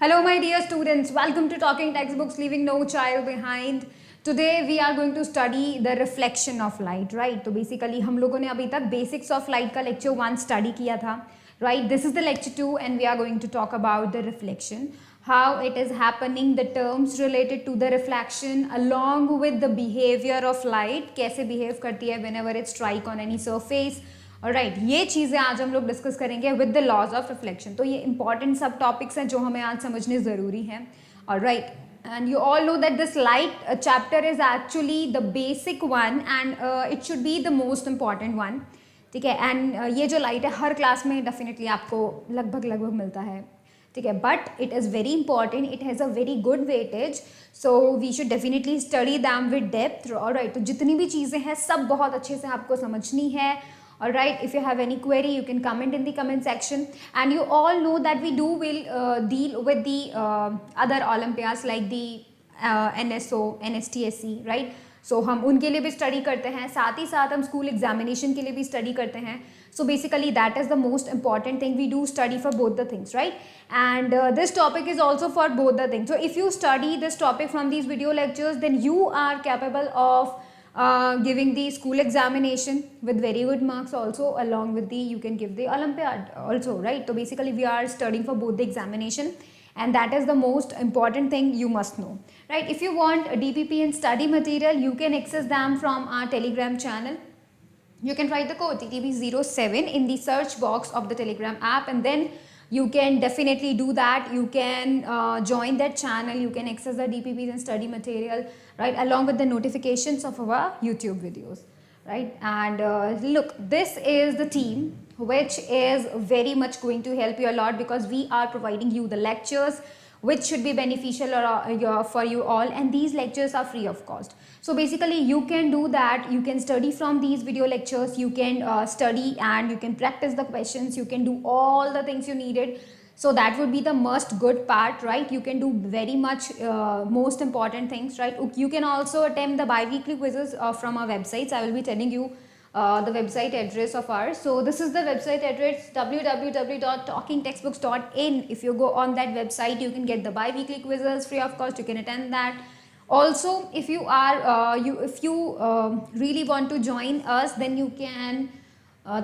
Hello, my dear students. Welcome to Talking Textbooks, Leaving No Child Behind. Today we are going to study the reflection of light, right? तो basically हम लोगों ने अभी तक basics of light का lecture 1 study किया था, right? This is the lecture 2 and we are going to talk about the reflection, how it is happening, the terms related to the reflection along with the behavior of light, कैसे behave करती है whenever it strike on any surface. Right ये चीज़ें आज हम लोग discuss करेंगे with the laws of reflection. तो ये इंपॉर्टेंट सब टॉपिक्स हैं जो हमें आज समझने ज़रूरी हैं. और right and you all know that this light chapter is actually the basic one and it should be the most important one. ठीक है. एंड ये जो लाइट है हर क्लास में डेफिनेटली आपको लगभग मिलता है. ठीक है. But it is very important, it has a very good weightage, so we should definitely study them with depth. और राइट तो जितनी भी चीज़ें हैं सब बहुत अच्छे से आपको समझनी है. Alright, if you have any query, you can comment in the comment section. And you all know that we will deal with the other Olympiads like the NSO, NSTSC, right? So हम उनके लिए भी study करते हैं, साथ ही साथ हम school examination के लिए भी स्टडी करते हैं. So basically that is the most important thing. We do study for both the things, right? And this topic is also for both the things. So if you study this topic from these video lectures, then you are capable of giving the school examination with very good marks also, along with the you can give the Olympiad also, right? So basically we are studying for both the examination and that is the most important thing you must know, right? If you want a DPP and study material, you can access them from our Telegram channel. You can write the code TTB07 in the search box of the Telegram app and then you can definitely do that. You can join that channel, you can access the DPPs and study material, right, along with the notifications of our YouTube videos, right? And look, this is the team which is very much going to help you a lot because we are providing you the lectures which should be beneficial for you all, and these lectures are free of cost. So basically you can do that, you can study from these video lectures, you can study and you can practice the questions, you can do all the things you needed. So that would be the most good part, right? You can do very much most important things, right? You can also attempt the bi-weekly quizzes from our websites. I will be telling you the website address of ours. So this is the website address www.talkingtextbooks.in. If you go on that website, you can get the bi-weekly quizzes free of cost. You can attend that. Also, if you are really want to join us, then you can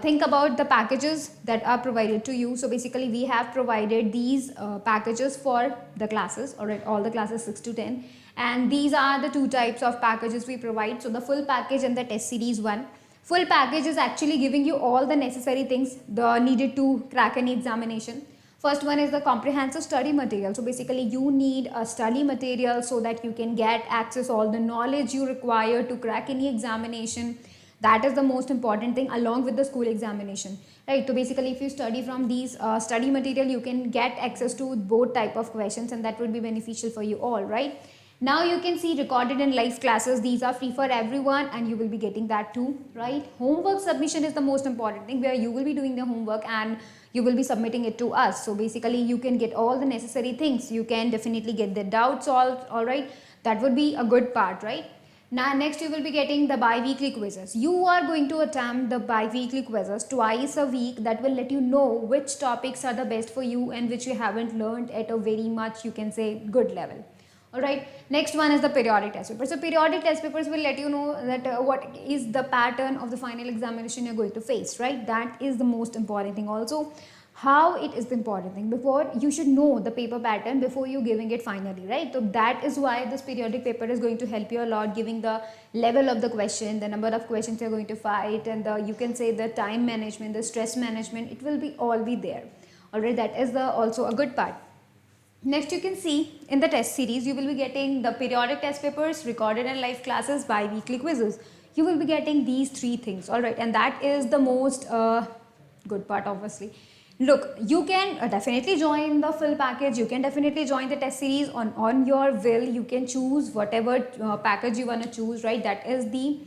think about the packages that are provided to you. So basically we have provided these packages for the classes, all the classes 6 to 10, and these are the two types of packages we provide. So the full package and the test series one. Full package is actually giving you all the necessary things needed to crack any examination. First one is the comprehensive study material. So basically you need a study material so that you can get access all the knowledge you require to crack any examination. That is the most important thing along with the school examination, right? So basically if you study from these study material, you can get access to both type of questions and that would be beneficial for you all, right? Now you can see recorded and live classes. These are free for everyone and you will be getting that too, right? Homework submission is the most important thing where you will be doing the homework and you will be submitting it to us. So basically you can get all the necessary things. You can definitely get the doubts solved, all right? That would be a good part, right? Now next you will be getting the bi-weekly quizzes. You are going to attempt the bi-weekly quizzes twice a week. That will let you know which topics are the best for you and which you haven't learned at a very much, you can say, good level. Alright, next one is the periodic test paper. So periodic test papers will let you know that what is the pattern of the final examination you're going to face, right? That is the most important thing. Also, how it is the important thing. Before, you should know the paper pattern before you giving it finally, right? So that is why this periodic paper is going to help you a lot, giving the level of the question, the number of questions you're going to fight, and you can say the time management, the stress management, it will be all be there. Alright, that is also a good part. Next you can see in the test series you will be getting the periodic test papers, recorded and live classes, bi-weekly quizzes. You will be getting these three things, alright, and that is the most good part obviously. Look, you can definitely join the full package, you can definitely join the test series on your will. You can choose whatever package you want to choose, right? That is the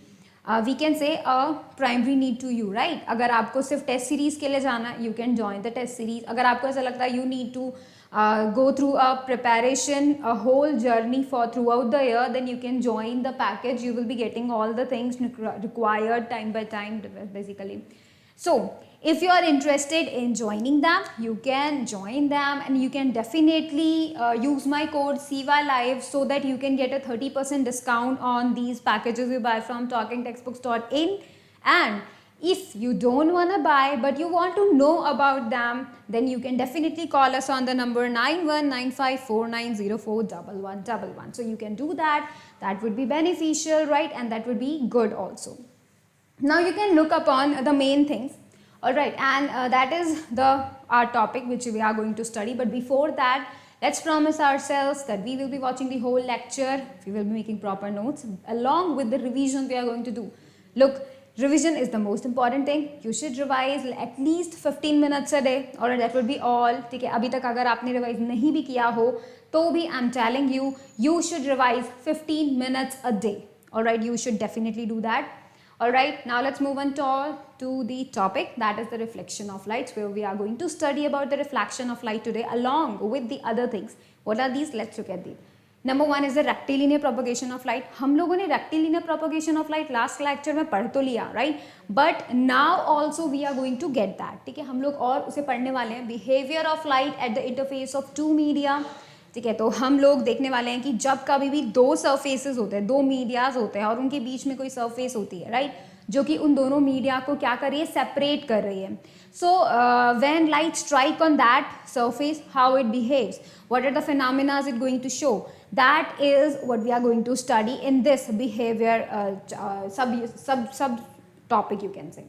we can say a primary need to you, right? अगर आपको सिर्फ test series के लिए जाना, you can join the test series. अगर आपको ऐसा लगता है you need to go through a preparation, a whole journey for throughout the year, then you can join the package. You will be getting all the things required time by time basically. So If you are interested in joining them, you can join them, and you can definitely use my code CYLive so that you can get a 30% discount on these packages you buy from talkingtextbooks.in. And if you don't want to buy but you want to know about them, then you can definitely call us on the number 919549041111. So you can do that. That would be beneficial, right? And that would be good also. Now you can look upon the main things. All right, and that is our topic which we are going to study. But before that, let's promise ourselves that we will be watching the whole lecture. We will be making proper notes along with the revision we are going to do. Look, revision is the most important thing. You should revise at least 15 minutes a day. All right, that would be all. ठीक है, अभी तक अगर आपने revise नहीं भी किया हो तो भी I'm telling you, you should revise 15 minutes a day. All right, you should definitely do that. Alright, now let's move on to the topic, that is the reflection of light, where we are going to study about the reflection of light today along with the other things. What are these? Let's look at these. Number one is the rectilinear propagation of light. हम लोगों ने rectilinear propagation of light last lecture में पढ़ तो लिया, right? But now also we are going to get that. ठीक है, हम लोग और उसे पढ़ने वाले हैं. Behavior of light at the interface of two media. ठीक है, तो हम लोग देखने वाले हैं कि जब कभी भी दो सरफेसेस होते हैं, दो मीडियाज होते हैं और उनके बीच में कोई सरफेस होती है, राइट, जो कि उन दोनों मीडिया को क्या कर रही है, सेपरेट कर रही है. So when light strike on that surface, how it behaves, what are the phenomena it going to show, that is what we are going to study in this behaviour sub topic, you can say.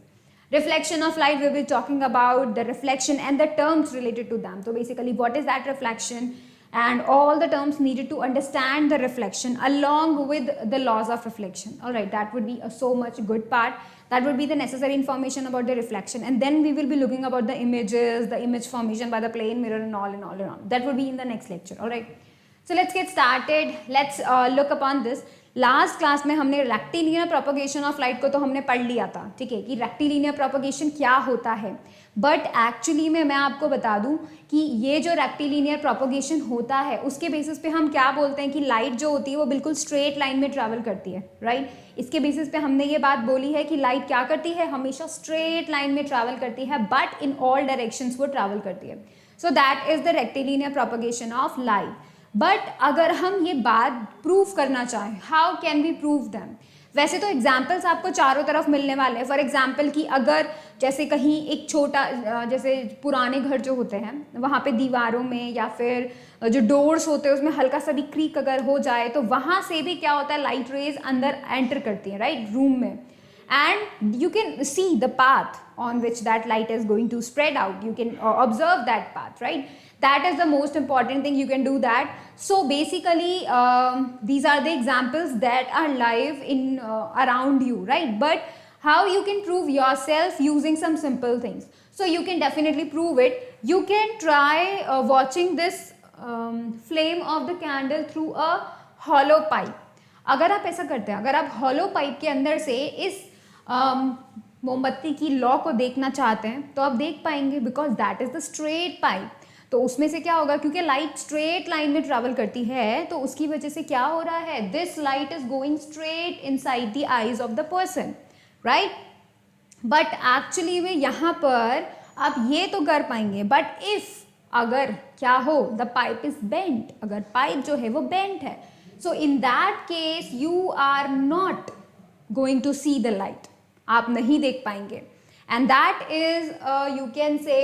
Reflection of light, we will be talking about the reflection and the terms related to them. So basically, what is that reflection? And all the terms needed to understand the reflection along with the laws of reflection. All right, that would be a so much good part. That would be the necessary information about the reflection. And then we will be looking about the images, the image formation by the plane mirror and all and all and all. That would be in the next lecture. All right. So let's get started. Let's look upon this. Last class में हमने rectilinear propagation of light को तो हमने पढ़ लिया था, ठीक है, कि रेक्टिलिनियर प्रोपगेशन क्या होता है. बट एक्चुअली में मैं आपको बता दूं कि ये जो रेक्टिलिनियर प्रोपगेशन होता है उसके बेसिस पे हम क्या बोलते हैं कि लाइट जो होती है वो बिल्कुल स्ट्रेट लाइन में ट्रैवल करती है, राइट. इसके बेसिस पे हमने ये बात बोली है कि लाइट क्या करती है, हमेशा स्ट्रेट लाइन में ट्रैवल करती है, बट इन ऑल डायरेक्शंस वो ट्रैवल करती है. So that is the rectilinear propagation of light. But अगर हम ये बात प्रूव करना चाहें, how can we prove them? वैसे तो एग्जाम्पल्स आपको चारों तरफ मिलने वाले हैं. फॉर एग्जाम्पल कि अगर जैसे कहीं एक छोटा, जैसे पुराने घर जो होते हैं वहाँ पे दीवारों में या फिर जो डोर्स होते हैं उसमें हल्का सा भी क्रीक अगर हो जाए तो वहाँ से भी क्या होता है, लाइट रेज अंदर एंटर करती है, राइट, रूम में. And you can see the path on which that light is going to spread out. You can observe that path, right? That is the most important thing. You can do that. So basically, these are the examples that are live in around you, right? But how you can prove yourself using some simple things. So you can definitely prove it. You can try watching this flame of the candle through a hollow pipe. अगर आप ऐसा करते हैं, अगर आप hollow pipe के अंदर से इस मोमबत्ती की लॉ को देखना चाहते हैं तो आप देख पाएंगे, because that is the straight pipe. तो उसमें से क्या होगा, क्योंकि लाइट स्ट्रेट लाइन में ट्रैवल करती है तो उसकी वजह से क्या हो रहा है, this light is going straight inside the eyes of the person, right. But actually में यहाँ पर आप ये तो कर पाएंगे, बट इफ अगर क्या हो, द पाइप इज बेंट, अगर पाइप जो है वो बेंट है, so in that case you are not going to see the light, आप नहीं देख पाएंगे. And that is you can say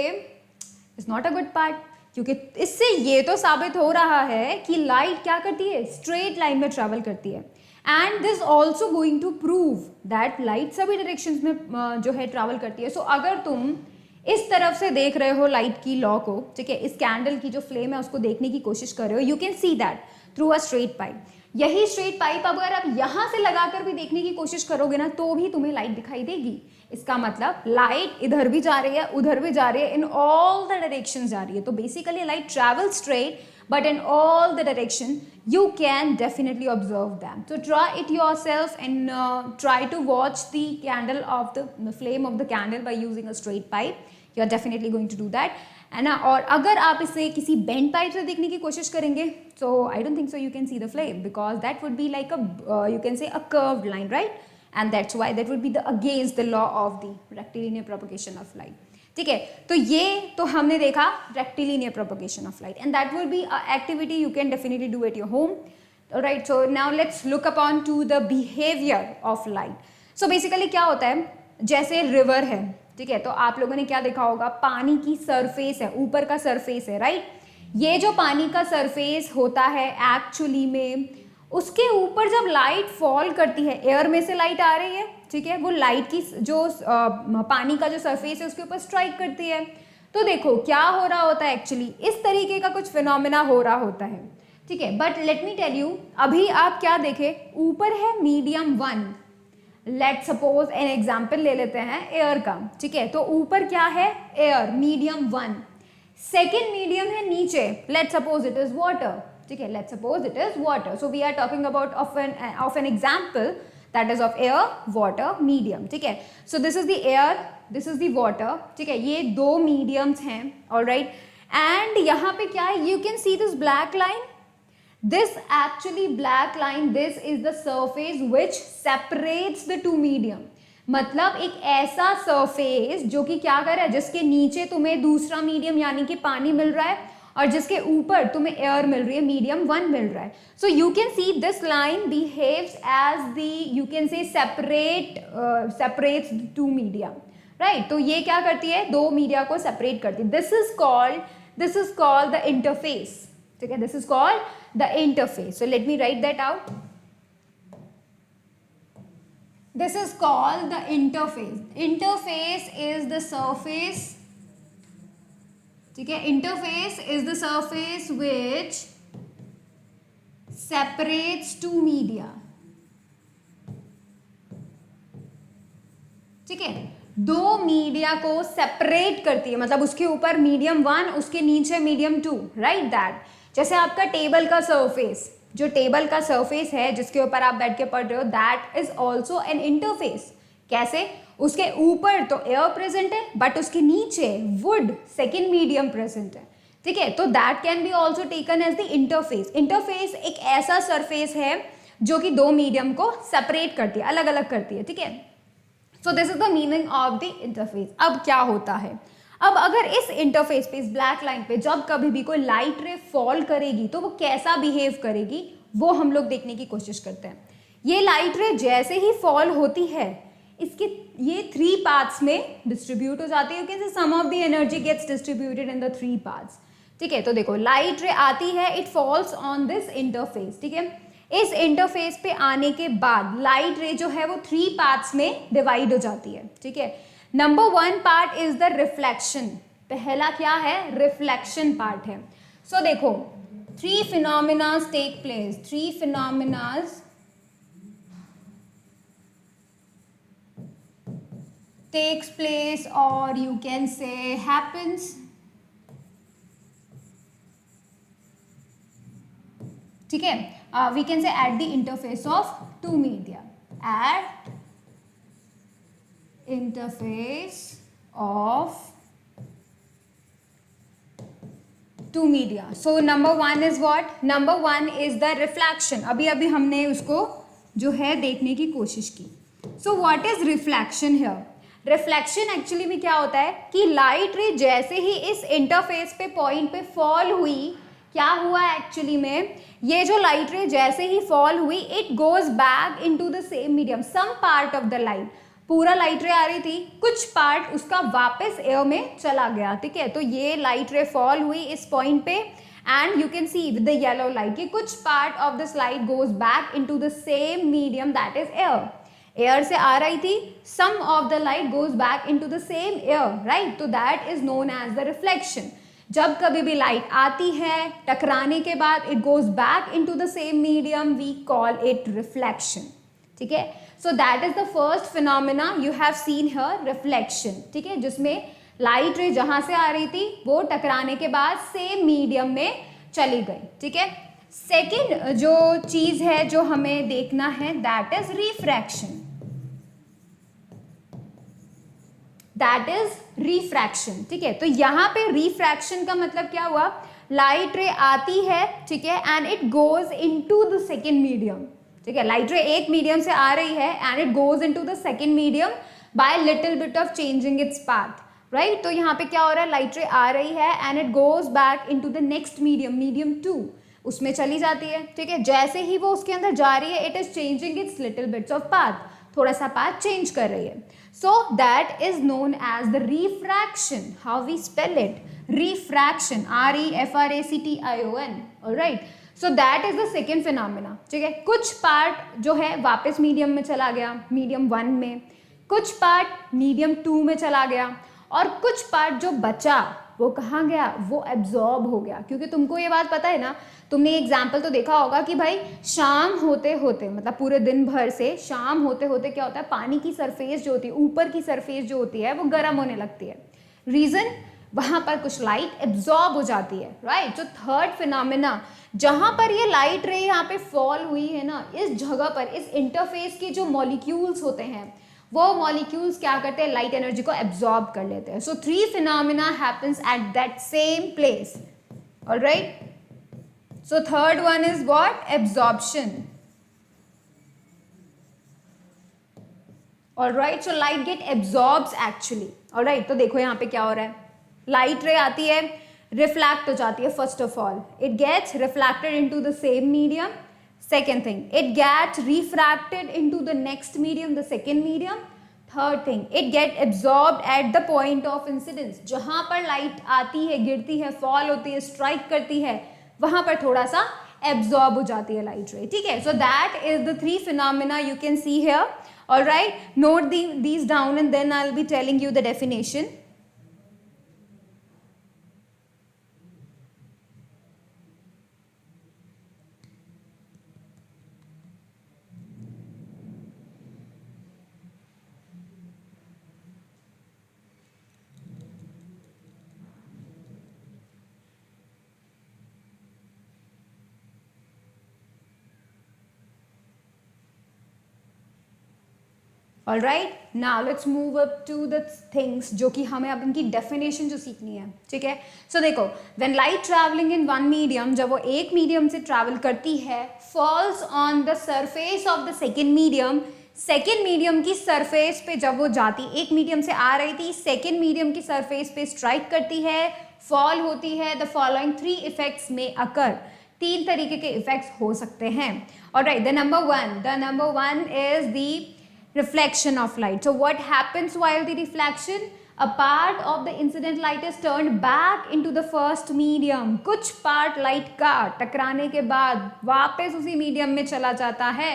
is not a good part, क्योंकि इससे ये तो साबित हो रहा है कि लाइट क्या करती है, स्ट्रेट लाइन में ट्रैवल करती है. And this also going to prove that light सभी डायरेक्शंस में जो है ट्रैवल करती है. सो अगर तुम इस तरफ से देख रहे हो लाइट की लॉ को, ठीक है, इस कैंडल की जो फ्लेम है उसको देखने की कोशिश कर रहे हो, you can see that through a straight pipe. यही स्ट्रेट पाइप अगर आप यहाँ से लगाकर भी देखने की कोशिश करोगे ना तो भी तुम्हें लाइट दिखाई देगी. इसका मतलब लाइट इधर भी जा रही है, उधर भी जा रही है, इन ऑल द डायरेक्शन जा रही है. तो basically light travel straight but in all the direction you can definitely observe them. So try it yourself and try to watch the candle of the flame of the candle by using a straight pipe. You are definitely going to do that. है ना. और अगर आप इसे किसी bend pipe से देखने की कोशिश करेंगे so I don't think so you can see the flame, because that would be like a you can say a curved line, right? And that's why that would be the against the law of the rectilinear propagation of light. ठीक है, तो ये तो हमने देखा rectilinear propagation of light and that will be activity you can definitely do at your home. Right, so now let's look upon two the behaviour of light. So basically क्या होता है, जैसे रिवर है, ठीक है, तो आप लोगों ने क्या देखा होगा, पानी की सरफेस है, ऊपर का सरफेस है, राइट. ये जो पानी का सरफेस होता है एक्चुअली में, उसके ऊपर जब लाइट फॉल करती है, एयर में से लाइट आ रही है, ठीक है, वो लाइट की जो पानी का जो सरफेस है उसके ऊपर स्ट्राइक करती है. तो देखो क्या हो रहा होता है, एक्चुअली इस तरीके का कुछ फिनोमेना हो रहा होता है, ठीक है. But let me tell you, अभी आप क्या देखें, ऊपर है medium 1. Let suppose an example ले लेते हैं एयर का, ठीक है, तो ऊपर क्या है, एयर, मीडियम 1. सेकेंड मीडियम है नीचे, let suppose it is water, ठीक है, let suppose it is water. So we are talking about of an example that is of air, water, medium, ठीक है. So this is the air, this is the water, ठीक है, ये दो mediums हैं, alright. And यहाँ पे क्या है, you can see this black line. This actually black line, this is the surface which separates the two medium. मतलब एक ऐसा surface जो कि क्या कर रहा है, जिसके नीचे तुम्हें दूसरा मीडियम यानी कि पानी मिल रहा है और जिसके ऊपर तुम्हें एयर मिल रही है, मीडियम 1 मिल रहा है. So you can see this line behaves as the, you can say separates two medium, right. तो ये क्या करती है, दो मीडिया को सेपरेट करती है. This is called the interface, ठीक है, this is called the interface. So let me write that out. This is called the interface. Interface is the surface, ठीक है, interface is the surface which separates two media, ठीक है, दो media को separate करती है, मतलब उसके ऊपर मीडियम 1, उसके नीचे मीडियम 2, राइट. दैट जैसे आपका टेबल का सरफेस, जो टेबल का सरफेस है जिसके ऊपर आप बैठ के पढ़ रहे हो, that is also an interface. कैसे, उसके ऊपर तो एयर प्रेजेंट है बट उसके नीचे वुड, सेकेंड मीडियम प्रेजेंट है, ठीक है. तो that can be also taken as the interface. Interface एक ऐसा सरफेस है जो कि दो मीडियम को सेपरेट करती है, अलग अलग करती है, ठीक है. So this is the meaning of the interface. अब क्या होता है, अब अगर इस इंटरफेस पे, इस ब्लैक लाइन पे जब कभी भी कोई लाइट रे फॉल करेगी तो वो कैसा बिहेव करेगी, वो हम लोग देखने की कोशिश करते हैं. ये लाइट रे जैसे ही फॉल होती है, इसके ये 3 पार्ट्स में डिस्ट्रीब्यूट हो जाती है. You can say some of the energy gets distributed in the 3 parts, ठीक है. तो देखो लाइट रे आती है, it falls on this interface, ठीक है. इस इंटरफेस पे आने के बाद लाइट रे जो है वो 3 पार्ट्स में डिवाइड हो जाती है, ठीक है. Number 1 part is the reflection. पहला क्या है, रिफ्लेक्शन पार्ट है. सो देखो 3 phenomenas take place, 3 phenomenas takes place or you can say happens ठीक है. We can say at the interface of two media, at interface of two media. So number 1 is what? Number 1 is the reflection. अभी हमने उसको जो है देखने की कोशिश की. So what is reflection here? Reflection actually में क्या होता है कि लाइट रे जैसे ही इस इंटरफेस पे पॉइंट पे फॉल हुई, क्या हुआ एक्चुअली में, ये जो लाइट रे जैसे ही फॉल हुई, it goes back into the same medium. Some part of the light, पूरा लाइट रे आ रही थी, कुछ पार्ट उसका वापस एयर में चला गया, ठीक है. तो ये लाइट रे फॉल हुई इस पॉइंट पे and you can see with the yellow light कि कुछ part of this light goes back into the same medium that is air. Air से आ रही थी, some of the light goes back into the same air, right. तो that is known as the reflection. जब कभी भी light आती है, टकराने के बाद it goes back into the same medium, we call it reflection, ठीक है. So that is the first phenomena you have seen here, reflection, ठीक है, जिसमें लाइट रे जहां से आ रही थी वो टकराने के बाद सेम मीडियम में चली गई, ठीक है. सेकेंड जो चीज है जो हमें देखना है, that is refraction. That is refraction, ठीक है. तो यहाँ पे रिफ्रैक्शन का मतलब क्या हुआ, लाइट रे आती है, ठीक है, and it goes into the second medium, ठीक है. लाइट रे एक मीडियम से आ रही है and it goes into the second medium bye little bit of changing its path. Right तो यहाँ पे क्या हो रहा है, लाइट रे आ रही है and it goes back into the next medium, medium 2, उसमें चली जाती है, ठीक है। जैसे ही वो उसके अंदर जा रही है, it is changing its little bits of path, थोड़ा सा पाथ चेंज कर रही है। So that is known as the refraction. How we spell it, refraction, REFRACTION, alright. So that is the second phenomena, ठीक है। कुछ पार्ट जो है वापस मीडियम में चला गया, मीडियम 1 में, कुछ पार्ट मीडियम 2 में चला गया, और कुछ पार्ट जो बचा वो कहाँ गया, वो एब्जॉर्ब हो गया। क्योंकि तुमको ये बात पता है ना, तुमने एग्जाम्पल तो देखा होगा कि भाई शाम होते होते, मतलब पूरे दिन भर से शाम होते होते क्या होता है, पानी की सरफेस जो होती है, ऊपर की सरफेस जो होती है वो गर्म होने लगती है। रीजन, वहां पर कुछ लाइट एब्जॉर्ब हो जाती है, राइट। जो थर्ड फिनोमेना, जहां पर ये लाइट रे यहाँ पे फॉल हुई है ना, इस जगह पर, इस इंटरफेस के जो मॉलिक्यूल्स होते हैं, वो मॉलिक्यूल्स क्या करते हैं, लाइट एनर्जी को एब्जॉर्ब कर लेते हैं। सो 3 phenomena happens at that same place, alright. So third one is what? Absorption. Alright, so light get absorbs actually. Alright, तो देखो यहाँ पे क्या हो रहा है, लाइट रे आती है, रिफ्लैक्ट हो जाती है। First of all it gets reflected into the same medium, second thing it gets refracted into the next medium, the second medium, third thing it get absorbed at the point of incidence. जहां पर light आती है, गिरती है, fall होती है, strike करती है, वहां पर थोड़ा सा एब्जॉर्ब हो जाती है लाइट रे, ठीक है। So that is the 3 phenomena you can see here, alright. Note these down and then I'll be telling you the definition. All right, now let's move up to the things जो कि हमें अब इनकी definition जो सीखनी है, ठीक है। सो देखो, when light travelling in one medium, जब वो एक मीडियम से ट्रैवल करती है, falls on the surface of the second medium, second medium की सरफेस पे जब वो जाती, एक मीडियम से आ रही थी, सेकेंड मीडियम की सरफेस पे स्ट्राइक करती है, फॉल होती है, द फॉलोइंग 3 इफेक्ट्स में अकर, 3 तरीके के इफेक्ट्स हो सकते हैं। Alright, the number one is the reflection of light. So what happens while the reflection? A part of the incident light is turned back into the first medium. कुछ part light का टकराने के बाद वापस उसी medium में चला जाता है.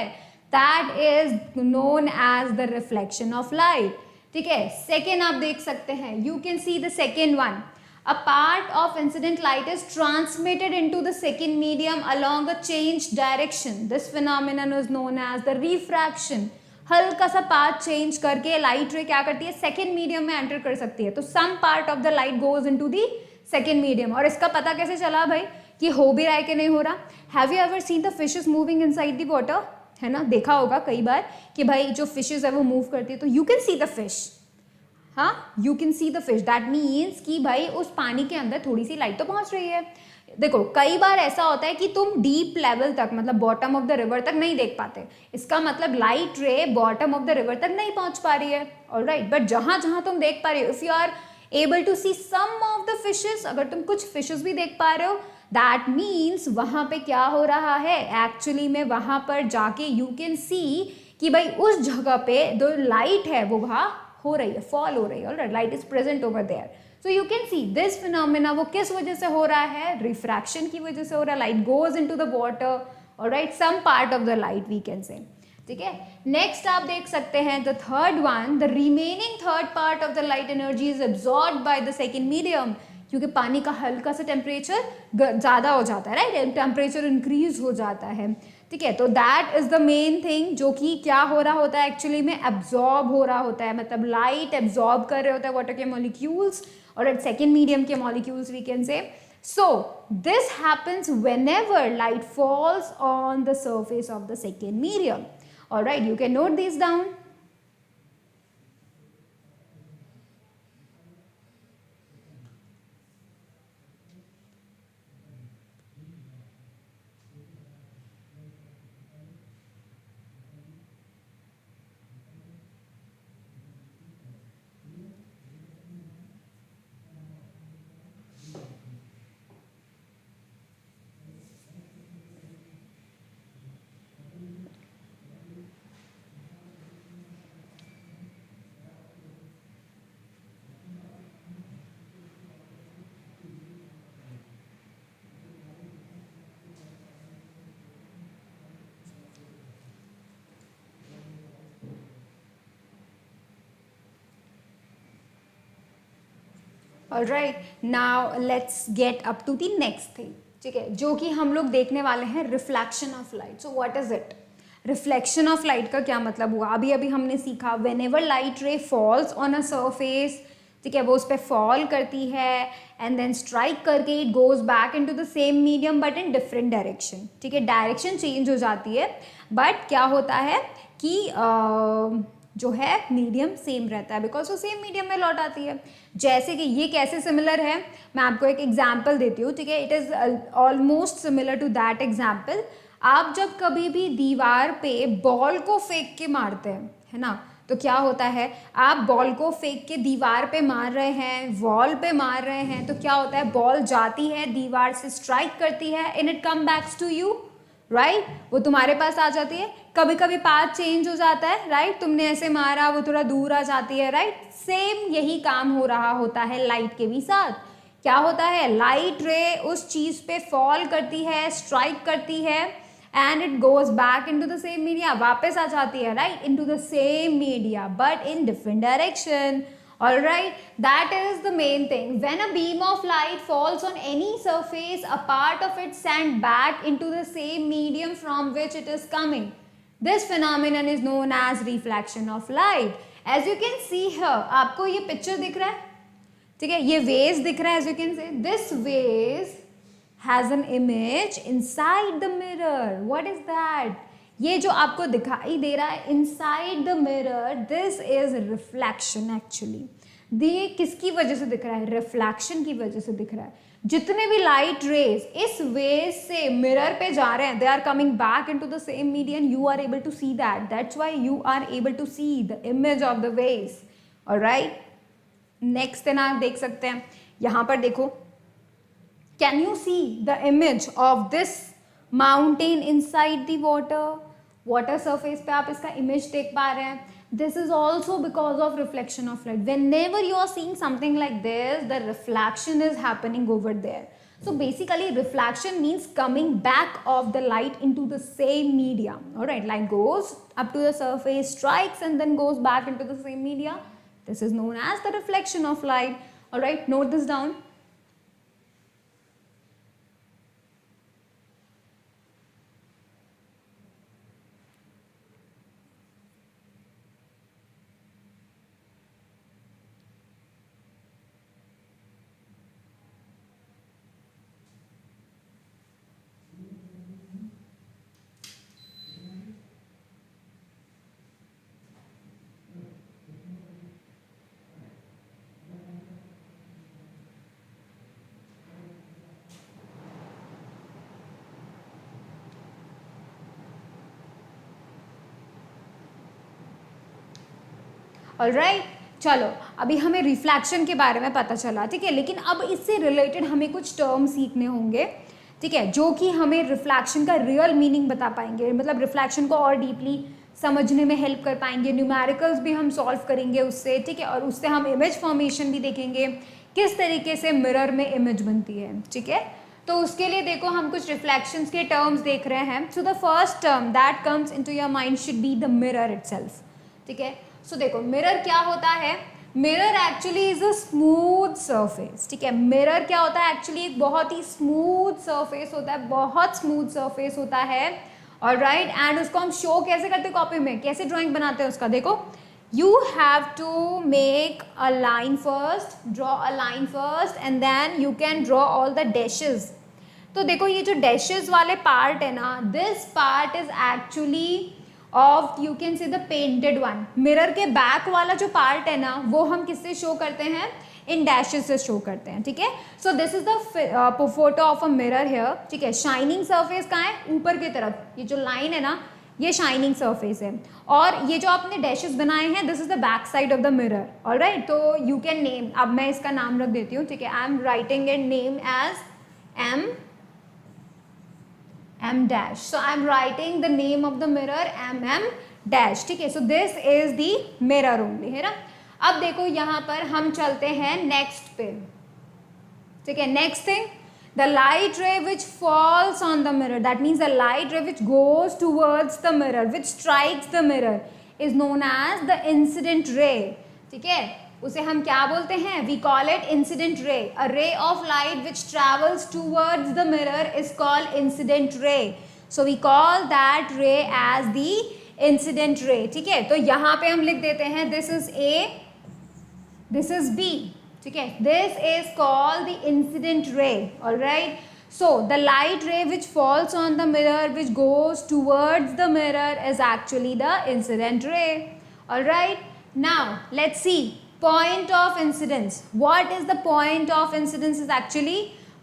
That is known as the reflection of light. ठीक है. Second आप देख सकते हैं. You can see the second one. A part of incident light is transmitted into the second medium along a changed direction. This phenomenon is known as the refraction. हल्का सा path change करके light रे क्या करती है, second medium में enter कर सकती है। तो some part of the light goes into the second medium. और इसका पता कैसे चला भाई कि हो भी रहा है कि नहीं हो रहा? Have you ever seen the fishes moving inside the water? है ना, देखा होगा कई बार कि भाई जो फिशेस है वो मूव करती है, तो you can see the fish. हाँ, you can see the fish, that means कि भाई उस पानी के अंदर थोड़ी सी लाइट तो पहुंच रही है। देखो, कई बार ऐसा होता है कि तुम डीप लेवल तक, मतलब बॉटम ऑफ द रिवर तक नहीं देख पाते, इसका मतलब लाइट रे बॉटम ऑफ द रिवर तक नहीं पहुंच पा रही है, ऑलराइट। बट जहां जहां तुम देख पा रहे हो, if you are able to see some of the fishes, अगर तुम कुछ फिशेस भी देख पा रहे हो, दैट मीन्स वहां पे क्या हो रहा है, एक्चुअली में वहां पर जाके यू कैन सी कि भाई उस जगह पे जो लाइट है वो वहां हो रही है, फॉल हो रही है, alright, light is present over there. So you can see this phenomena, वो किस वजह से हो रहा है, रिफ्रैक्शन की वजह से हो रहा है। Light goes into the water, alright, some part of the light we can say, ठीक है। नेक्स्ट आप देख सकते हैं the third one, the remaining third part of the light energy is absorbed by the second medium, क्योंकि पानी का हल्का सा टेम्परेचर ज़्यादा हो जाता है, राइट, टेम्परेचर इंक्रीज हो जाता है, ठीक है। तो that is the main thing, जो कि क्या हो रहा होता है, एक्चुअली में एब्जॉर्ब हो रहा होता है, मतलब लाइट एब्जॉर्ब कर रहे होते हैं वाटर के मॉलिक्यूल्स और एट सेकेंड मीडियम के molecules we can say. So this happens whenever light falls on the surface of the second medium. All right, you can note these down. Alright, now let's get up to the next thing, ठीक है, जो कि हम लोग देखने वाले हैं reflection of light. So what is it? Reflection of light का क्या मतलब हुआ? अभी अभी हमने सीखा whenever light ray falls on a surface, ठीक है, वो उस पर फॉल करती है एंड देन स्ट्राइक करके it goes back into the same medium but in different direction, ठीक है, डायरेक्शन चेंज हो जाती है बट क्या होता है कि जो है मीडियम सेम रहता है बिकॉज वो सेम मीडियम में लौट आती है. जैसे कि ये कैसे सिमिलर है, मैं आपको एक एग्जाम्पल देती हूँ, ठीक है, it is almost similar to that example. आप जब कभी भी दीवार पे बॉल को फेंक के मारते हैं, है ना, तो क्या होता है, आप बॉल को फेंक के दीवार पे मार रहे हैं, वॉल पे मार रहे हैं, तो क्या होता है, बॉल जाती है, दीवार से स्ट्राइक करती है and it come backs to you, right, वो तुम्हारे पास आ जाती है. कभी कभी पाथ चेंज हो जाता है, राइट, तुमने ऐसे मारा, वो थोड़ा दूर आ जाती है, राइट. सेम यही काम हो रहा होता है लाइट के भी साथ. क्या होता है, लाइट रे उस चीज पे फॉल करती है, स्ट्राइक करती है and it goes back into the same media, वापस आ जाती है, right, into the same media but in different direction. All right, that is the main thing. When a beam of light falls on any surface, a part of it sent back into the same medium from which it is coming. This phenomenon is known as reflection of light. As you can see here, आपको ये picture दिख रहा है, ठीक है, ये vase दिख रहा है, as you can see, this vase has an image inside the mirror. What is that? ये जो आपको दिखाई दे रहा है inside the mirror, this is reflection actually. ये किसकी वजह से दिख रहा है? रिफ्लेक्शन की वजह से दिख रहा है. जितने भी लाइट रेज इस वेज से मिरर पे जा रहे हैं, they are coming back into the same medium. You are able to see that, that's why you are able to see the image of the wedge. Alright, next दिन आप देख सकते हैं, यहां पर देखो, can you see the image of this mountain inside the water. Water surface पे आप इसका इमेज देख पा रहे हैं. This is also because of reflection of light. Whenever you are seeing something like this, the reflection is happening over there. So basically reflection means coming back of the light into the same medium. Alright, light goes up to the surface, strikes and then goes back into the same medium. This is known as the reflection of light. Alright, note this down. Alright, चलो अभी हमें reflection के बारे में पता चला, ठीक है, लेकिन अब इससे रिलेटेड हमें कुछ टर्म सीखने होंगे, ठीक है, जो कि हमें रिफ्लेक्शन का रियल मीनिंग बता पाएंगे, मतलब रिफ्लेक्शन को और डीपली समझने में हेल्प कर पाएंगे. न्यूमेरिकल्स भी हम सॉल्व करेंगे उससे, ठीक है, और उससे हम इमेज फॉर्मेशन भी देखेंगे, किस तरीके से मिरर में इमेज बनती है, ठीक है. तो उसके लिए देखो हम कुछ रिफ्लेक्शंस के टर्म्स देख रहे हैं. So the first term that comes into your mind should be the mirror itself, ठीक है. सो देखो मिरर क्या होता है, mirror actually is a smooth surface, ठीक है. मिरर क्या होता है, एक्चुअली एक बहुत ही स्मूथ सरफेस होता है, बहुत स्मूथ सरफेस होता है. ऑलराइट, एंड उसको हम शो कैसे करते हैं कॉपी में, कैसे ड्राइंग बनाते हैं उसका, देखो, you have to make a line first, draw a line first and then you can draw all the dashes. तो देखो ये जो डैशेस वाले पार्ट है ना, this part is actually off, you can see the painted one. Mirror के back वाला जो पार्ट है ना, वो हम किससे शो करते हैं, इन डैशेस से शो करते हैं, ठीक है. So this is the photo of a mirror here, ठीक है. शाइनिंग सरफेस कहाँ है, ऊपर की तरफ, ये जो लाइन है ना, ये शाइनिंग सरफेस है, और ये जो आपने डैशेस बनाए हैं, this is the back side of the mirror. Alright, तो यू कैन नेम, अब मैं इसका नाम रख देती हूँ, ठीक है. I am writing it name as M dash. So I am writing the name of the mirror MM dash, ठीक है. So this is the mirror only, है ना. अब देखो यहाँ पर हम चलते हैं नेक्स्ट पे, ठीक है. Next thing, the light ray which falls on the mirror, that means the light ray which goes towards the mirror, which strikes the mirror, is known as the incident ray, ठीक है. उसे हम क्या बोलते हैं? We call it incident ray. A ray of light which travels towards the mirror is called incident ray. So we call that ray as the incident ray. ठीक है, तो यहाँ पे हम लिख देते हैं this is A, this is B. ठीक है, this is called the incident ray. Alright, so the light ray which falls on the mirror which goes towards the mirror is actually the incident ray. All right, now let's see point of incidence. What is the point of incidence? Is actually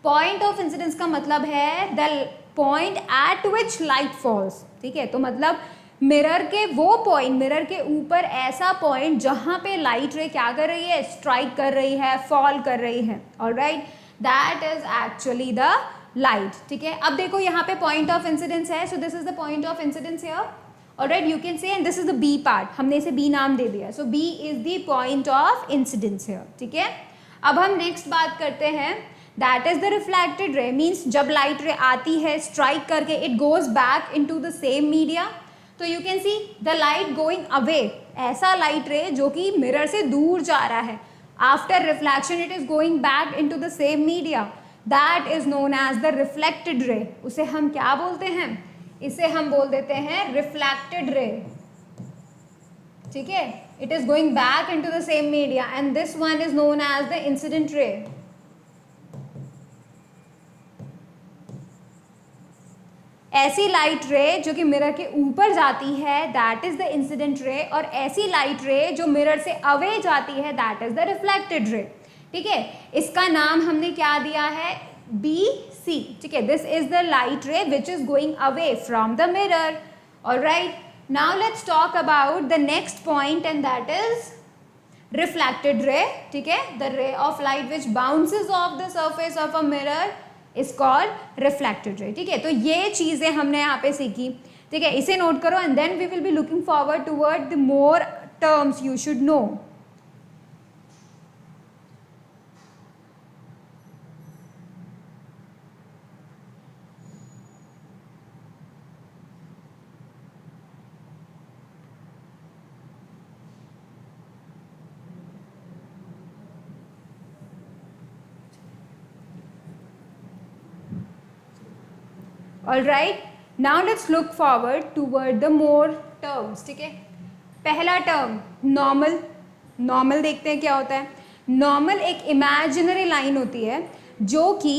point of incidence का मतलब है the point at which light falls. ठीक है, तो मतलब mirror के वो point, mirror के ऊपर ऐसा पॉइंट जहाँ पे लाइट रे क्या कर रही है? स्ट्राइक कर रही है, फॉल कर रही है. Alright, that is actually the light. ठीक है, अब देखो यहाँ पे पॉइंट ऑफ इंसिडेंस है. So this is the point of incidence here. Alright, you can say and this is the B part. हमने इसे बी नाम दे दिया. So B is the point of incidence here. ठीक है, अब हम नेक्स्ट बात करते हैं. That is the reflected ray. Means जब लाइट रे आती है स्ट्राइक करके, it goes back into the same media. तो you can see the light going away. ऐसा लाइट रे जो कि मिरर से दूर जा रहा है, after reflection it is going back into the same media. That is known as the reflected ray. उसे हम क्या बोलते हैं? इसे हम बोल देते हैं रिफ्लेक्टेड रे. ठीक है, it is going back into the same media and this one is known as the incident ray. ऐसी लाइट रे जो कि मिरर के ऊपर जाती है दैट इज द इंसिडेंट रे, और ऐसी लाइट रे जो मिरर से अवे जाती है that is the reflected ray. ठीक है, इसका नाम हमने क्या दिया है? B C. ठीक है, this is the light ray which is going away from the mirror. Alright, now let's talk about the next point and that is reflected ray. ठीक है, the ray of light which bounces off the surface of a mirror is called reflected ray. ठीक है, तो ये चीजें हमने यहाँ पे सीखी. ठीक है, इसे नोट करो and then we will be looking forward toward the more terms you should know. All right, now let's look forward toward the more terms. ठीक है, पहला टर्म नॉर्मल. नॉर्मल देखते हैं क्या होता है. नॉर्मल एक इमेजिनरी लाइन होती है जो कि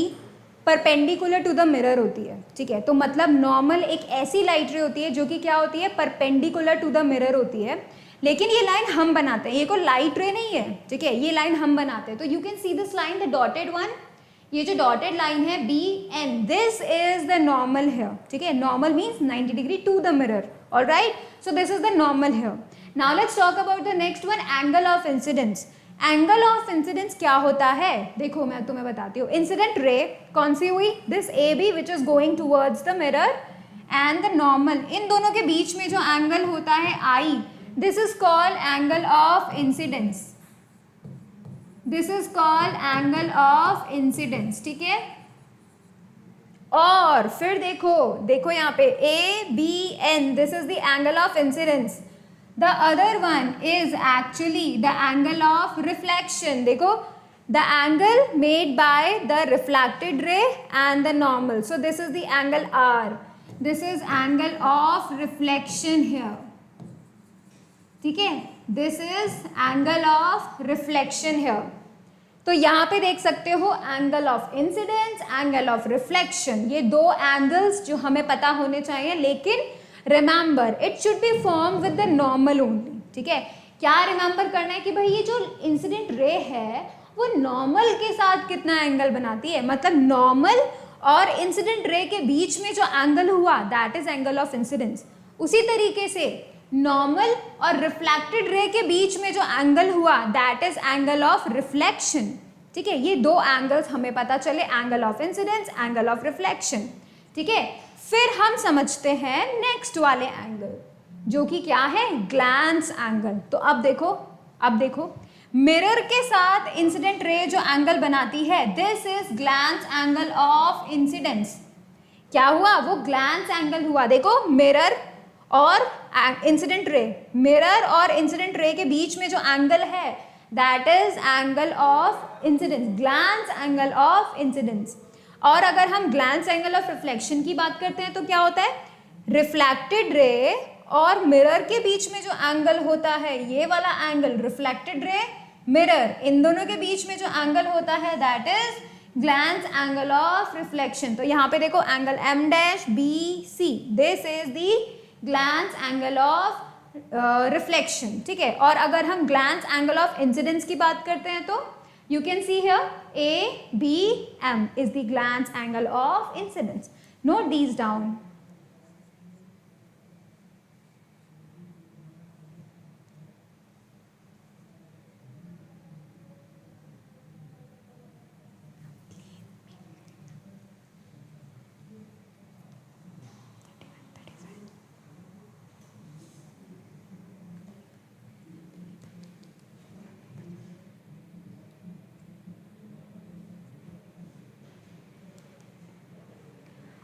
परपेंडिकुलर टू द मिरर होती है. ठीक है, तो मतलब नॉर्मल एक ऐसी लाइट रे होती है जो कि क्या होती है? परपेंडिकुलर टू द मिरर होती है. लेकिन ये लाइन हम बनाते हैं, ये कोई लाइट रे नहीं है. ठीक है, ये लाइन हम बनाते हैं. तो you can see this line, the dotted one. ये जो डॉटेड लाइन है B N, this is the normal here. ठीक है, normal means 90 degree to the mirror. Alright, so this is the normal here. Now let's talk about the next one, angle of incidence. Angle of incidence क्या होता है? देखो मैं तुम्हें बताती हूँ. इंसिडेंट रे कौन सी हुई? This A B which is going towards the mirror and the normal. इन दोनों के बीच में जो एंगल होता है I, this is called angle of incidence. This is called angle of incidence. ठीक है, और फिर देखो यहाँ पे A B N, this is the angle of incidence. The other one is actually the angle of reflection. देखो, the angle made by the reflected ray and the normal. So this is the angle R. This is angle of reflection here. ठीक है, this is angle of reflection here. तो यहाँ पे देख सकते हो angle of incidence, angle of reflection. ये दो एंगल्स जो हमें पता होने चाहिए, लेकिन remember it should be form with the normal only. ठीक है, क्या रिमेंबर करना है कि भाई ये जो इंसिडेंट रे है वो नॉर्मल के साथ कितना एंगल बनाती है. मतलब नॉर्मल और इंसिडेंट रे के बीच में जो एंगल हुआ that is angle of incidence. उसी तरीके से नॉर्मल और रिफ्लेक्टेड रे के बीच में जो एंगल हुआ that is angle of reflection. ठीक है, ये दो एंगल्स हमें पता चले, angle of incidence, angle of reflection. ठीक है, फिर हम समझते हैं नेक्स्ट वाले एंगल जो कि क्या है? Glance angle. तो अब देखो मिरर के साथ इंसिडेंट रे जो एंगल बनाती है this is glance angle of incidence. क्या हुआ? वो ग्लैंस एंगल हुआ. देखो मिरर और इंसिडेंट रे, मिरर और इंसिडेंट रे के बीच में जो एंगल है that is angle of incidence, glance angle of incidence. और अगर हम ग्लैंस एंगल ऑफ रिफ्लेक्शन की बात करते हैं तो क्या होता है, रिफ्लेक्टेड रे और मिरर के बीच में जो एंगल होता है, ये वाला एंगल, रिफ्लेक्टेड रे मिरर, इन दोनों के बीच में जो एंगल होता है that is glance angle of reflection. तो यहाँ पे देखो angle M dash B C, this is the glance angle of reflection, ठीक है। और अगर हम ग्लैंस एंगल ऑफ इंसिडेंस की बात करते हैं तो you can see here A B M is the glance angle of incidence. Note these down.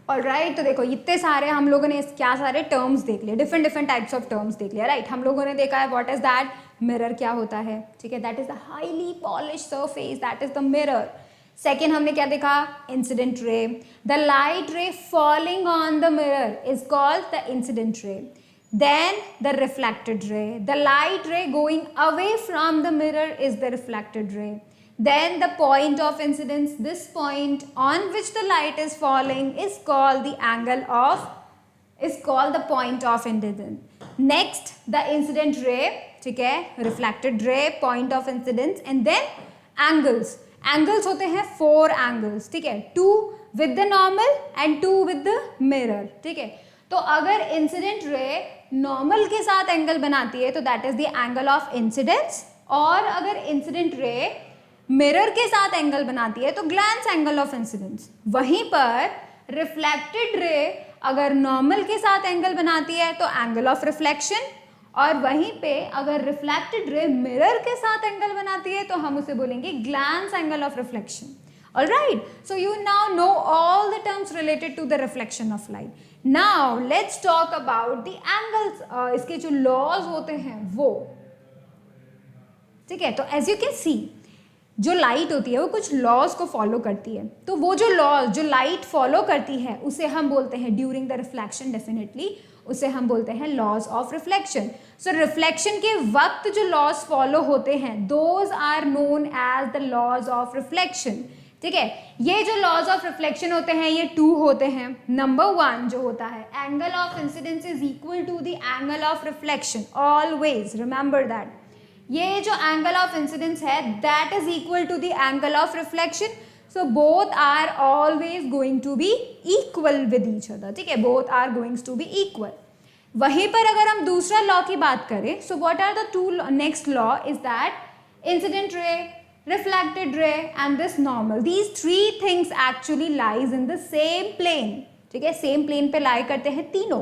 Alright, तो देखो इतने सारे हम लोगों ने क्या सारे टर्म्स देख लिए, different different types of terms देख लिया, राइट। हम लोगों ने देखा है व्हाट इज दैट, मिरर क्या होता है, ठीक है, that is the highly polish surface, that is the mirror. Second हमने क्या देखा, इंसिडेंट रे, द लाइट रे falling on the mirror is called the incident रे। Then the reflected ray, the light ray going away from the mirror is the reflected ray. Then the point of incidence, this point on which the light is falling is called the angle of, is called the point of incidence. Next the incident ray, ठीक है, reflected ray, point of incidence, and then angles. Angles होते हैं 4 angles, ठीक है, 2 with the normal and 2 with the mirror, ठीक है। तो अगर इंसिडेंट रे नॉर्मल के साथ एंगल बनाती है तो that is the angle of incidence, और अगर इंसिडेंट रे मिरर के साथ एंगल बनाती है तो ग्लैंस एंगल ऑफ इंसिडेंस। वहीं पर रिफ्लेक्टेड रे अगर नॉर्मल के साथ एंगल बनाती है तो एंगल ऑफ रिफ्लेक्शन, और वहीं पे अगर रिफ्लेक्टेड रे मिरर के साथ एंगल बनाती है तो हम उसे बोलेंगे glance angle of reflection. Alright, so you now know all the terms related to the reflection of light. Now let's talk about the angles, इसके जो laws होते हैं वो, ठीक है। तो as you can see, जो लाइट होती है वो कुछ लॉज को फॉलो करती है, तो वो जो लॉज जो लाइट फॉलो करती है उसे हम बोलते हैं ड्यूरिंग द रिफ्लेक्शन, डेफिनेटली उसे हम बोलते हैं laws of reflection. So reflection के वक्त जो लॉज फॉलो होते हैं those are known as the laws of reflection, ठीक है। ये जो लॉज ऑफ रिफ्लेक्शन होते हैं ये 2 होते हैं। नंबर 1 जो होता है, angle of incidence is equal to the angle of reflection, always remember that. ये जो एंगल ऑफ इंसिडेंस है that is equal to the angle of reflection, so both are always going to be equal with each other, ठीक है, both are going to be equal. वहीं पर अगर हम दूसरा लॉ की बात करें, so what are the 2 next law is that incident रे, reflected ray and this normal, these 3 things actually lies in the same plane, ठीक है, same plane पे lie करते हैं तीनों।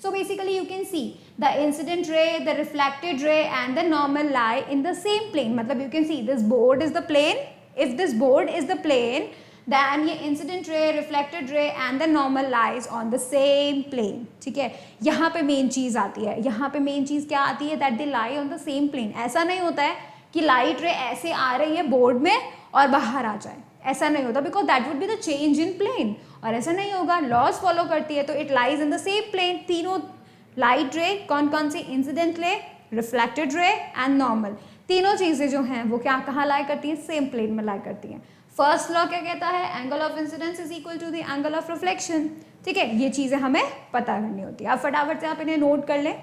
So basically you can see the incident ray, the reflected ray and the normal lie in the same plane, मतलब you can see this board is the plane, if this board is the plane then ये incident ray, reflected ray and the normal lies on the same plane, ठीक है। यहाँ पे main चीज़ आती है, यहाँ पे मेन चीज़ क्या आती है, that they lie on the same plane। ऐसा नहीं होता है कि लाइट रे ऐसे आ रही है बोर्ड में और बाहर आ जाए, ऐसा नहीं होता, because that would be the change in plane, और ऐसा नहीं होगा, लॉज फॉलो करती है तो it lies in the same plane. तीनों लाइट रे कौन कौन सी, incident ray, reflected ray and normal, तीनों चीज़ें जो हैं वो क्या कहाँ लाई करती हैं, सेम प्लेन में लाई करती हैं। फर्स्ट लॉ क्या कहता है, angle of incidence is equal to the angle of reflection, ठीक है। ये चीज़ें हमें पता करनी होती है। अब फटाफट से आप इन्हें नोट कर लें।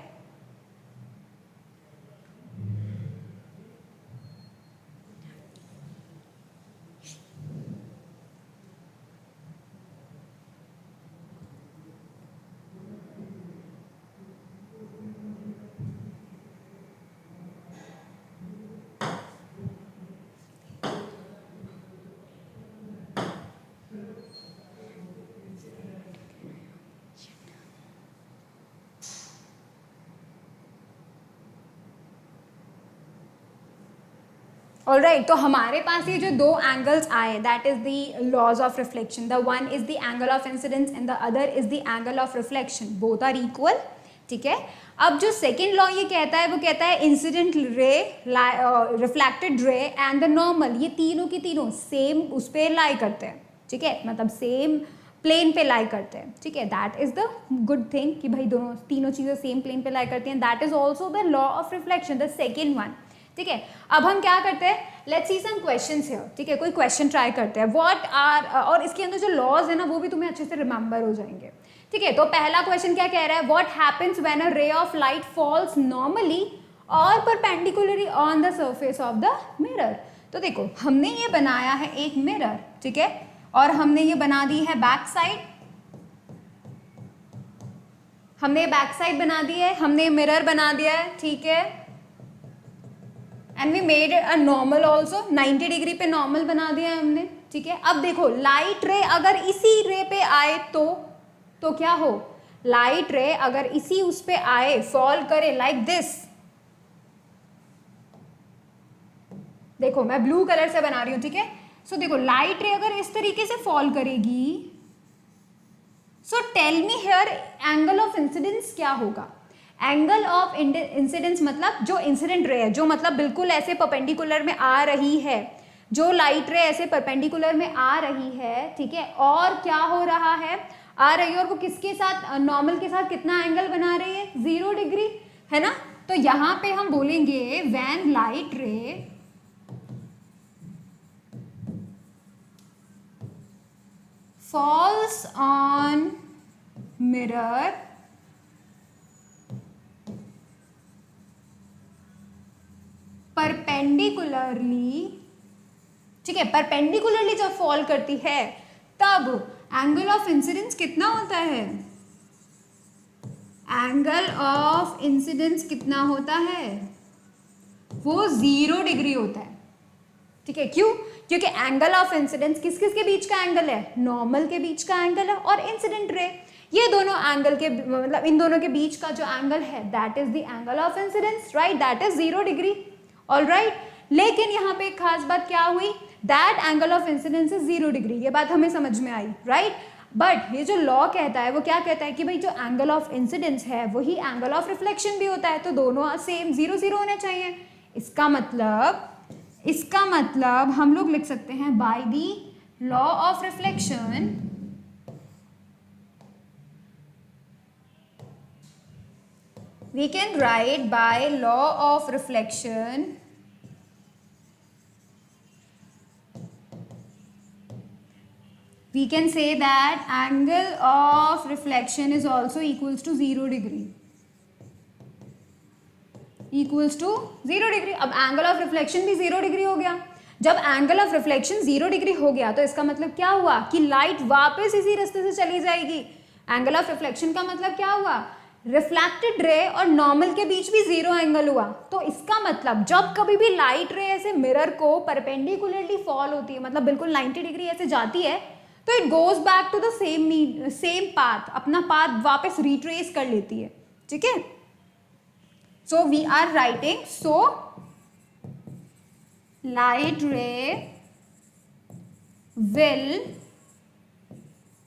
ऑलराइट, तो हमारे पास ये जो 2 एंगल्स आए that is the laws of reflection, the one is the angle of incidence and the other is the angle of reflection, both are equal. ठीक है। अब जो सेकेंड लॉ ये कहता है वो कहता है incident ray, reflected ray and the normal, ये तीनों की तीनों सेम उस पर लाई करते हैं, ठीक है, मतलब सेम प्लेन पे लाई करते हैं, ठीक है। That is the good thing कि भाई दोनों तीनों चीज़ें सेम प्लेन पे लाई करती हैं। That is also the law of reflection, the second one, ठीक है। अब हम क्या करते हैं, let's see some questions here, ठीक है, कोई क्वेश्चन ट्राई करते हैं। व्हाट आर, और इसके अंदर जो लॉज है ना वो भी तुम्हें अच्छे से रिमेंबर हो जाएंगे, ठीक है। तो पहला क्वेश्चन क्या कह रहा है, what happens when a ray of light falls normally और perpendicularly on the surface of the mirror. तो देखो हमने ये बनाया है एक मिरर, ठीक है, और हमने ये बना दी है बैक साइड, हमने बैक साइड बना दी है, हमने मिरर बना दिया है, ठीक है, and we made a normal also, 90 degree पे नॉर्मल बना दिया है हमने, ठीक है। अब देखो लाइट रे अगर इसी रे पे आए तो क्या हो, लाइट रे अगर इसी उस पे आए, फॉल करे लाइक दिस, देखो मैं ब्लू कलर से बना रही हूं, ठीक है। सो देखो लाइट रे अगर इस तरीके से फॉल करेगी, so tell me here angle of incidence क्या होगा। एंगल ऑफ इंसिडेंस मतलब जो इंसिडेंट रे है, जो मतलब बिल्कुल ऐसे परपेंडिकुलर में आ रही है, जो लाइट रे ऐसे परपेंडिकुलर में आ रही है, ठीक है, और क्या हो रहा है, आ रही है, और वो किसके साथ, नॉर्मल के साथ कितना एंगल बना रही है, 0 डिग्री, है ना। तो यहां पे हम बोलेंगे व्हेन लाइट रे falls on mirror perpendicularly, ठीक है, परपेंडिकुलरली जब फॉल करती है तब एंगल ऑफ इंसिडेंस कितना होता है, एंगल ऑफ इंसिडेंस कितना होता है, वो 0 डिग्री होता है, ठीक है। क्यों, क्योंकि एंगल ऑफ इंसिडेंस किस किस के बीच का एंगल है, नॉर्मल के बीच का एंगल है और इंसिडेंट रे, ये दोनों एंगल के मतलब इन दोनों के बीच का जो एंगल है that is the angle of incidence, right, that is 0 degree, all right. लेकिन यहाँ पे एक खास बात क्या हुई, that angle of incidence is 0 degree, ये बात हमें समझ में आई, राइट। बट ये जो लॉ कहता है वो क्या कहता है कि भाई जो एंगल ऑफ इंसिडेंस है वही एंगल ऑफ रिफ्लेक्शन भी होता है, तो दोनों सेम 0 0 होने चाहिए। इसका मतलब हम लोग लिख सकते हैं by the law of reflection we can write by law of reflection we can say that angle of reflection is also equals to 0 degree, equals to 0 degree. अब एंगल ऑफ रिफ्लेक्शन भी 0 डिग्री हो गया। जब angle of reflection 0 degree हो गया तो इसका मतलब क्या हुआ कि लाइट वापस इसी रास्ते से चली जाएगी। एंगल ऑफ रिफ्लेक्शन का मतलब क्या हुआ, रिफ्लेक्टेड रे और नॉर्मल के बीच भी 0 एंगल हुआ। तो इसका मतलब जब कभी भी लाइट रे ऐसे मिरर को परपेंडिकुलरली फॉल होती है, मतलब बिल्कुल 90 डिग्री ऐसे जाती है, तो it goes back to the same path, अपना पाथ वापस रिट्रेस कर लेती है, ठीक है। So we are writing, so light ray will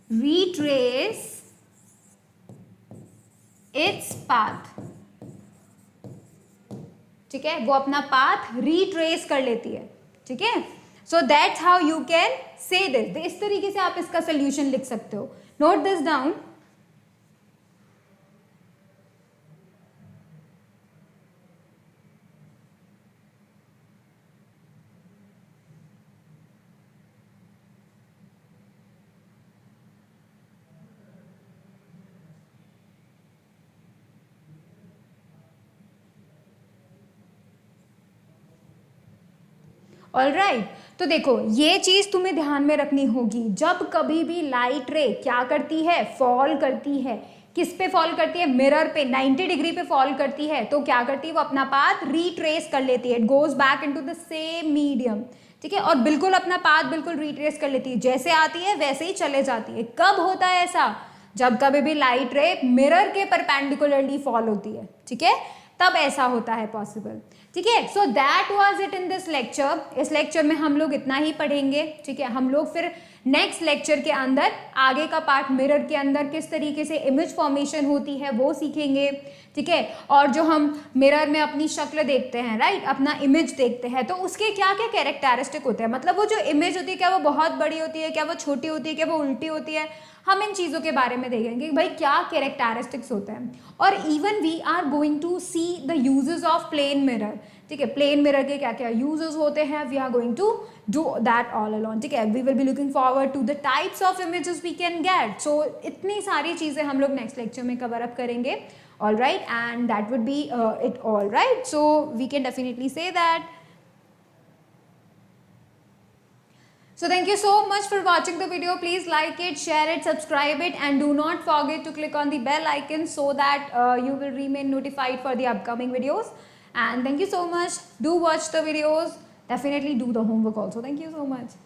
retrace its path, ठीक है, वो अपना पाथ रिट्रेस कर लेती है, ठीक है। So that's how you can say this, इस तरीके से आप इसका सोल्यूशन लिख सकते हो। Note this down. ऑलराइट, तो देखो ये चीज तुम्हें ध्यान में रखनी होगी, जब कभी भी लाइट रे क्या करती है, फॉल करती है, किस पे फॉल करती है, मिरर पे 90 डिग्री पे फॉल करती है, तो क्या करती है, वो अपना पाथ रिट्रेस कर लेती है, it goes back into the same medium, ठीक है, और बिल्कुल अपना पाथ बिल्कुल रिट्रेस कर लेती है, जैसे आती है वैसे ही चले जाती है। कब होता है ऐसा, जब कभी भी लाइट रे मिरर के परपेंडिकुलरली फॉल होती है, ठीक है, तब ऐसा होता है पॉसिबल। ठीक है. So that was it in this lecture. इस लेक्चर में हम लोग इतना ही पढ़ेंगे. ठीक है, हम लोग फिर नेक्स्ट लेक्चर के अंदर आगे का पार्ट मिरर के अंदर किस तरीके से इमेज फॉर्मेशन होती है वो सीखेंगे. ठीक है, और जो हम मिरर में अपनी शक्ल देखते हैं, राइट, अपना इमेज देखते हैं, तो उसके क्या क्या कैरेक्टरिस्टिक होते हैं, मतलब वो जो इमेज होती है क्या वो बहुत बड़ी होती है, क्या वो छोटी होती है, क्या वो उल्टी होती है. हम इन चीज़ों के बारे में देखेंगे कि भाई क्या कैरेक्टरिस्टिक्स होते हैं. और even we are going to see the uses of plane mirror. ठीक है, प्लेन मिरर के क्या क्या यूजेस होते हैं, we are going to do that all along. ठीक है, we will be looking forward to the types of images we can get. So इतनी सारी चीज़ें हम लोग नेक्स्ट लेक्चर में कवर अप करेंगे. All right, and that would be it. All right, so we can definitely say that. So thank you so much for watching the video. Please like it, share it, subscribe it, and do not forget to click on the bell icon so that you will remain notified for the upcoming videos. And thank you so much. Do watch the videos. Definitely do the homework also. Thank you so much.